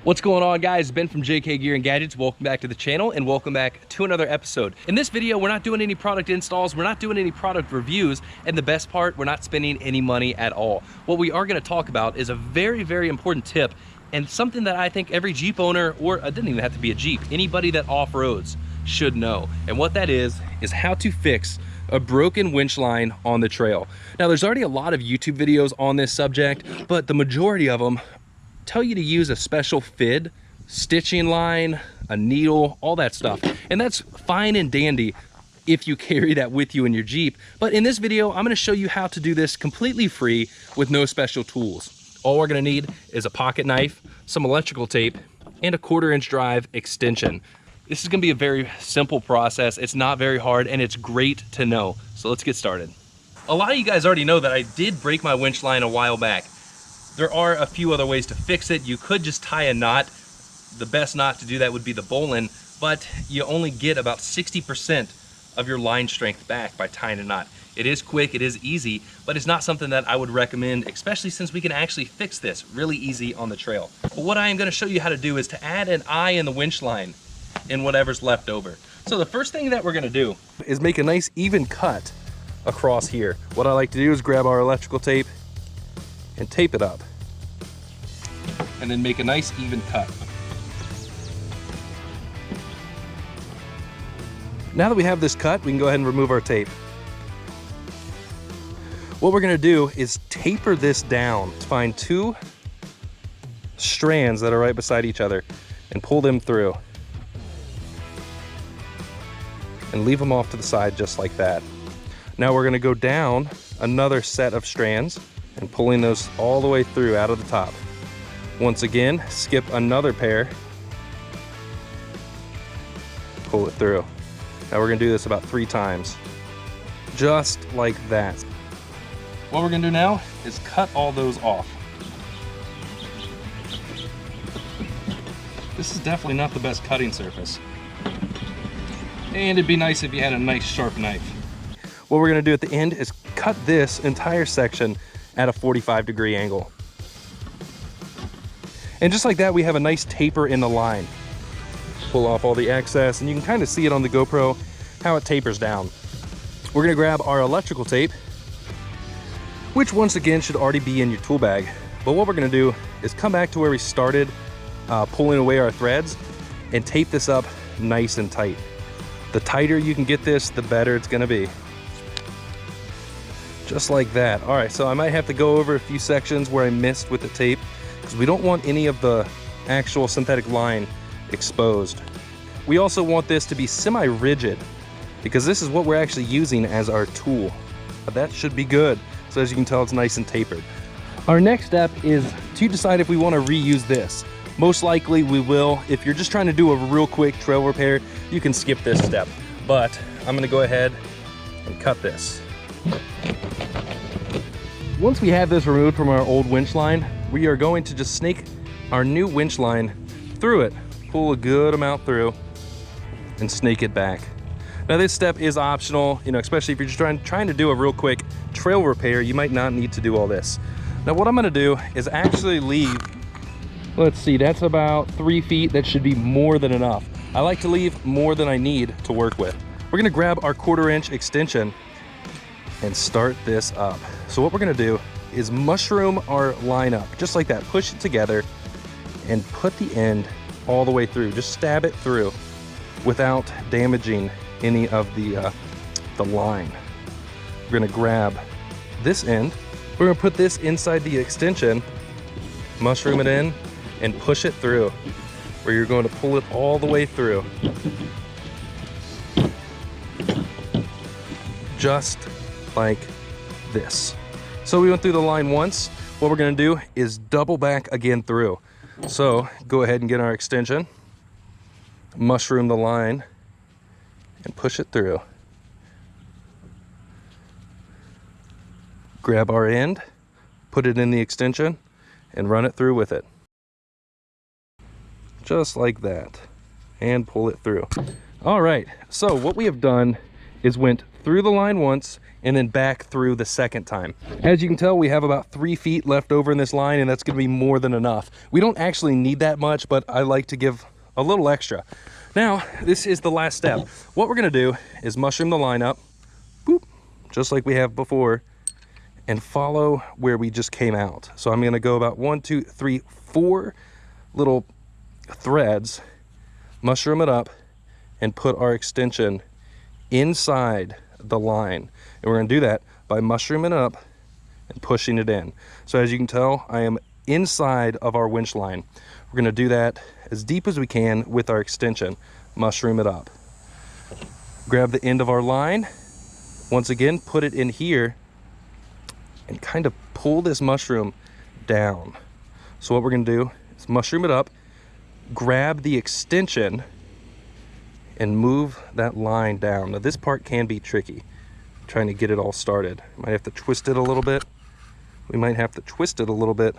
What's going on, guys? Ben from JK Gear and Gadgets. Welcome back to the channel and welcome back to another episode. In this video, we're not doing any product installs, we're not doing any product reviews, and the best part, we're not spending any money at all. What we are going to talk about is a very, very important tip and something that I think every Jeep owner, or it doesn't even have to be a Jeep, anybody that off-roads should know. And what that is how to fix a broken winch line on the trail. Now, there's already a lot of YouTube videos on this subject, but the majority of them tell you to use a special fid, stitching line, a needle, all that stuff. And that's fine and dandy if you carry that with you in your Jeep. But in this video, I'm gonna show you how to do this completely free with no special tools. All we're gonna need is a pocket knife, some electrical tape, and a 1/4-inch drive extension. This is gonna be a very simple process. It's not very hard and it's great to know. So let's get started. A lot of you guys already know that I did break my winch line a while back. There are a few other ways to fix it. You could just tie a knot. The best knot to do that would be the bowline, but you only get about 60% of your line strength back by tying a knot. It is quick, it is easy, but it's not something that I would recommend, especially since we can actually fix this really easy on the trail. But what I am gonna show you how to do is to add an eye in the winch line in whatever's left over. So the first thing that we're gonna do is make a nice even cut across here. What I like to do is grab our electrical tape and tape it up, and then make a nice even cut. Now that we have this cut, we can go ahead and remove our tape. What we're gonna do is taper this down. Find 2 strands that are right beside each other and pull them through. And leave them off to the side just like that. Now we're gonna go down another set of strands and pulling those all the way through out of the top. Once again, skip another pair, pull it through. Now we're gonna do this about 3 times, just like that. What we're gonna do now is cut all those off. This is definitely not the best cutting surface. And it'd be nice if you had a nice sharp knife. What we're gonna do at the end is cut this entire section at a 45-degree angle. And just like that, we have a nice taper in the line. Pull off all the excess, and you can kind of see it on the GoPro, how it tapers down. We're gonna grab our electrical tape, which once again should already be in your tool bag. But what we're gonna do is come back to where we started pulling away our threads and tape this up nice and tight. The tighter you can get this, the better it's gonna be. Just like that. All right, so I might have to go over a few sections where I missed with the tape because we don't want any of the actual synthetic line exposed. We also want this to be semi-rigid because this is what we're actually using as our tool. But that should be good. So as you can tell, it's nice and tapered. Our next step is to decide if we want to reuse this. Most likely we will. If you're just trying to do a real quick trail repair, you can skip this step. But I'm gonna go ahead and cut this. Once we have this removed from our old winch line, we are going to just snake our new winch line through it. Pull a good amount through and snake it back. Now this step is optional, especially if you're just trying to do a real quick trail repair, you might not need to do all this. Now what I'm gonna do is actually leave, let's see, that's about 3 feet. That should be more than enough. I like to leave more than I need to work with. We're gonna grab our 1/4-inch extension and start this up. So what we're gonna do is mushroom our line up, just like that. Push it together and put the end all the way through. Just stab it through without damaging any of the line. We're gonna grab this end. We're gonna put this inside the extension, mushroom it in, and push it through, where you're going to pull it all the way through. Just like this. So we went through the line once. What we're gonna do is double back again through. So go ahead and get our extension, mushroom the line, and push it through. Grab our end, put it in the extension, and run it through with it. Just like that. And pull it through. All right, so what we have done is went through the line once and then back through the second time. As you can tell, we have about 3 feet left over in this line, and that's gonna be more than enough. We don't actually need that much, but I like to give a little extra. Now, this is the last step. What we're gonna do is mushroom the line up, boop, just like we have before, and follow where we just came out. So I'm gonna go about 1, 2, 3, 4 little threads, mushroom it up, and put our extension inside the line. And we're gonna do that by mushrooming it up and pushing it in. So as you can tell, I am inside of our winch line. We're gonna do that as deep as we can with our extension. Mushroom it up. Grab the end of our line. Once again, put it in here and kind of pull this mushroom down. So what we're gonna do is mushroom it up, grab the extension, and move that line down. Now this part can be tricky, trying to get it all started. Might have to twist it a little bit. We might have to twist it a little bit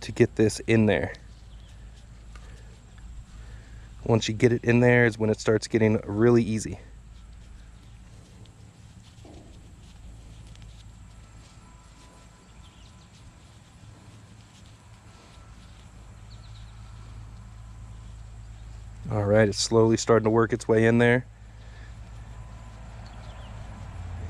to get this in there. Once you get it in there is when it starts getting really easy. All right, it's slowly starting to work its way in there.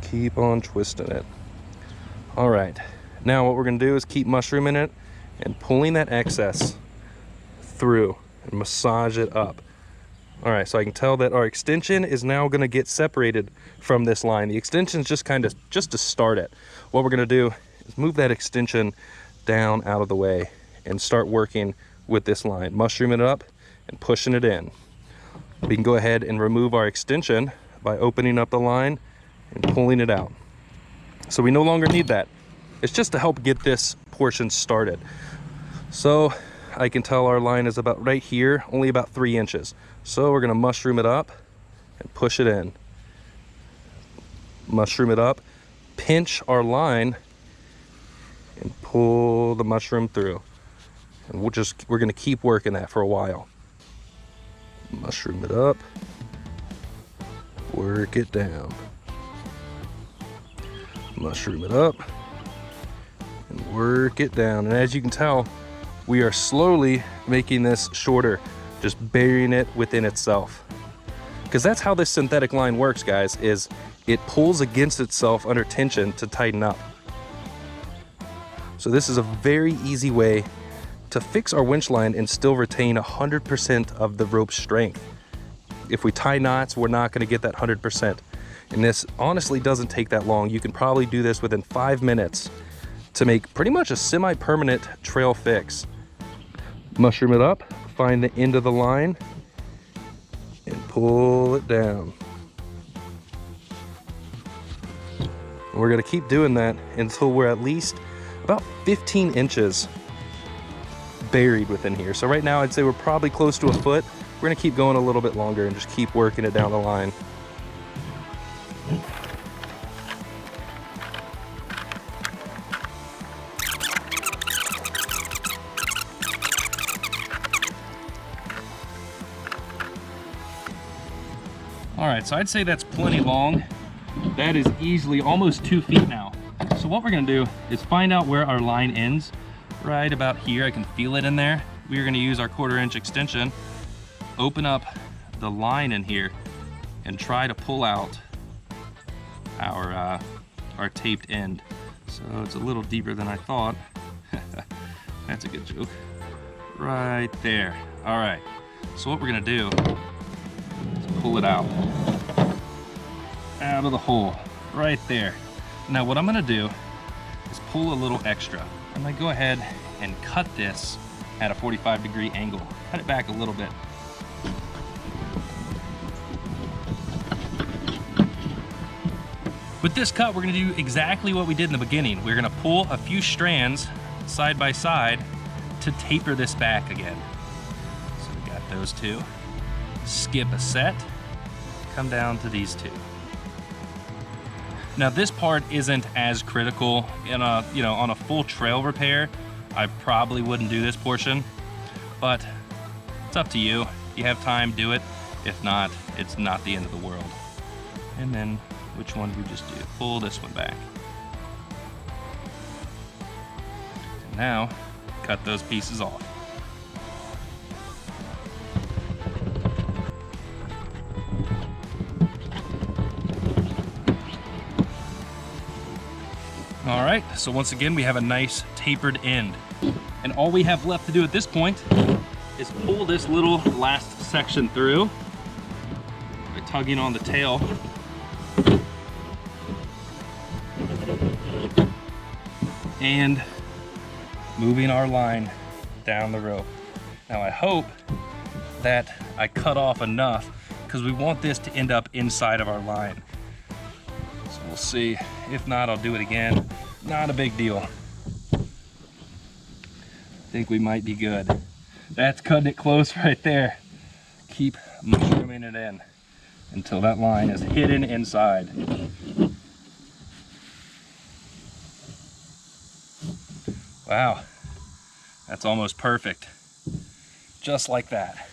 Keep on twisting it. All right, now what we're gonna do is keep mushrooming it and pulling that excess through and massage it up. All right, so I can tell that our extension is now gonna get separated from this line. The extension is just to start it. What we're gonna do is move that extension down out of the way and start working with this line, mushrooming it up and pushing it in. We can go ahead and remove our extension by opening up the line and pulling it out. So we no longer need that. It's just to help get this portion started. So I can tell our line is about right here, only about 3 inches. So we're gonna mushroom it up and push it in. Mushroom it up, pinch our line, and pull the mushroom through. And we're gonna keep working that for a while. Mushroom it up, work it down. Mushroom it up and work it down. And as you can tell, we are slowly making this shorter, just burying it within itself. Because that's how this synthetic line works, guys, is it pulls against itself under tension to tighten up. So this is a very easy way to fix our winch line and still retain 100% of the rope strength. If we tie knots, we're not gonna get that 100%. And this honestly doesn't take that long. You can probably do this within 5 minutes to make pretty much a semi-permanent trail fix. Mushroom it up, find the end of the line, and pull it down. And we're gonna keep doing that until we're at least about 15 inches buried within here. So right now I'd say we're probably close to a foot. We're gonna keep going a little bit longer and just keep working it down the line. All right, so I'd say that's plenty long. That is easily almost 2 feet now. So what we're gonna do is find out where our line ends. Right about here, I can feel it in there. We are gonna use our 1/4 inch extension, open up the line in here, and try to pull out our taped end. So it's a little deeper than I thought. That's a good joke. Right there. All right, so what we're gonna do is pull it out of the hole, right there. Now what I'm gonna do is pull a little extra. I'm gonna go ahead and cut this at a 45-degree angle. Cut it back a little bit. With this cut, we're gonna do exactly what we did in the beginning. We're gonna pull a few strands side by side to taper this back again. So we got those two. Skip a set, come down to these two. Now this part isn't as critical in on a full trail repair. I probably wouldn't do this portion, but it's up to you. If you have time, do it. If not, it's not the end of the world. And then, which one did we just do? Pull this one back. And now, cut those pieces off. All right, so once again, we have a nice tapered end. And all we have left to do at this point is pull this little last section through by tugging on the tail. And moving our line down the rope. Now I hope that I cut off enough because we want this to end up inside of our line. So we'll see. If not, I'll do it again. Not a big deal. I think we might be good. That's cutting it close right there. Keep mushrooming it in until that line is hidden inside. Wow, that's almost perfect. Just like that.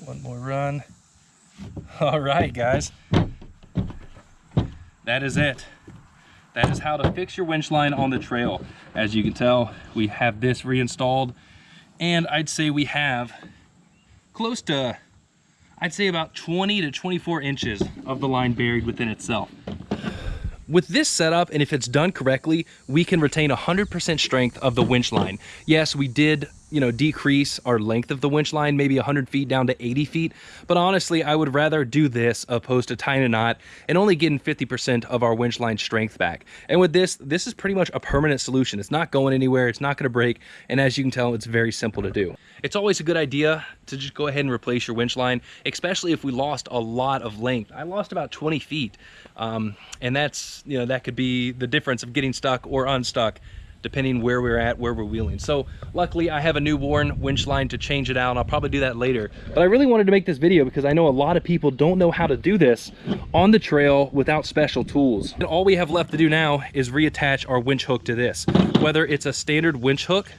One more run. All right, guys. That is it. That is how to fix your winch line on the trail. As you can tell, we have this reinstalled, and I'd say we have close to, I'd say about 20 to 24 inches of the line buried within itself. With this setup, and if it's done correctly, we can retain 100% strength of the winch line. Yes, we did, decrease our length of the winch line, maybe 100 feet down to 80 feet. But honestly, I would rather do this opposed to tying a knot and only getting 50% of our winch line strength back. And with this is pretty much a permanent solution. It's not going anywhere. It's not going to break. And as you can tell, it's very simple to do. It's always a good idea to just go ahead and replace your winch line, especially if we lost a lot of length. I lost about 20 feet. And that's, that could be the difference of getting stuck or unstuck, depending where we're at, where we're wheeling. So luckily I have a newborn winch line to change it out. I'll probably do that later. But I really wanted to make this video because I know a lot of people don't know how to do this on the trail without special tools. And all we have left to do now is reattach our winch hook to this, whether it's a standard winch hook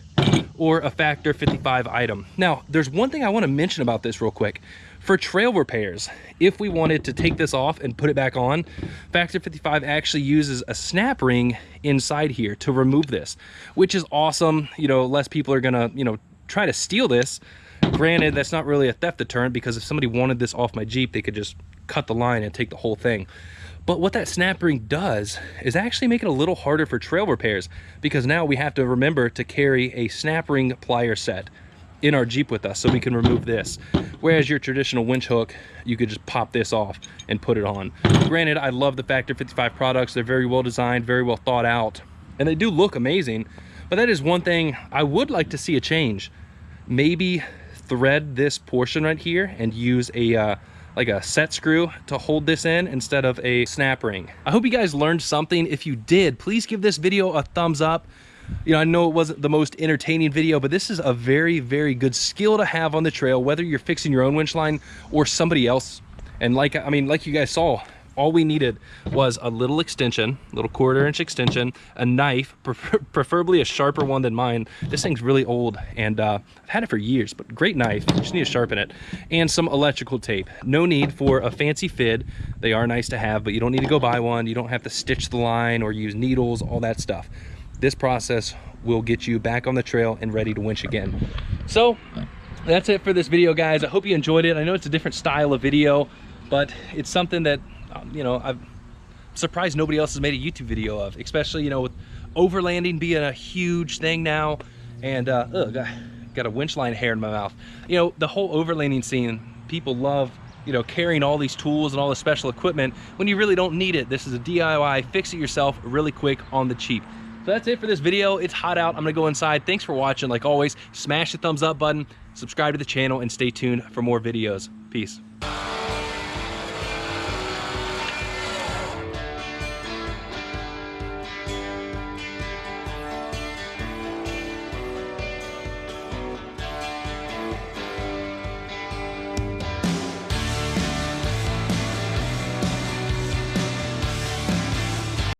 or a Factor 55 item. Now, there's one thing I want to mention about this real quick. For trail repairs, if we wanted to take this off and put it back on, Factor 55 actually uses a snap ring inside here to remove this, which is awesome. Less people are gonna, try to steal this. Granted, that's not really a theft deterrent because if somebody wanted this off my Jeep, they could just cut the line and take the whole thing. But what that snap ring does is actually make it a little harder for trail repairs because now we have to remember to carry a snap ring plier set in our Jeep with us so we can remove this. Whereas your traditional winch hook, you could just pop this off and put it on. Granted, I love the Factor 55 products. They're very well designed, very well thought out, and they do look amazing. But that is one thing I would like to see a change. Maybe thread this portion right here and use a like a set screw to hold this in instead of a snap ring. I hope you guys learned something. If you did, please give this video a thumbs up. I know it wasn't the most entertaining video, but this is a very, very good skill to have on the trail, whether you're fixing your own winch line or somebody else. And like you guys saw, all we needed was a little extension, little 1/4 inch extension, a knife, preferably a sharper one than mine. This thing's really old and I've had it for years, but great knife. You just need to sharpen it. And some electrical tape. No need for a fancy Fid. They are nice to have, but you don't need to go buy one. You don't have to stitch the line or use needles, all that stuff. This process will get you back on the trail and ready to winch again. So that's it for this video, guys. I hope you enjoyed it. I know it's a different style of video, but it's something that I'm surprised nobody else has made a YouTube video of, especially with overlanding being a huge thing now. And got a winch line hair in my mouth. The whole overlanding scene, people love carrying all these tools and all the special equipment when you really don't need it. This is a DIY, fix it yourself really quick on the cheap. So that's it for this video. It's hot out. I'm gonna go inside. Thanks for watching. Like always, smash the thumbs up button, subscribe to the channel, and stay tuned for more videos. Peace.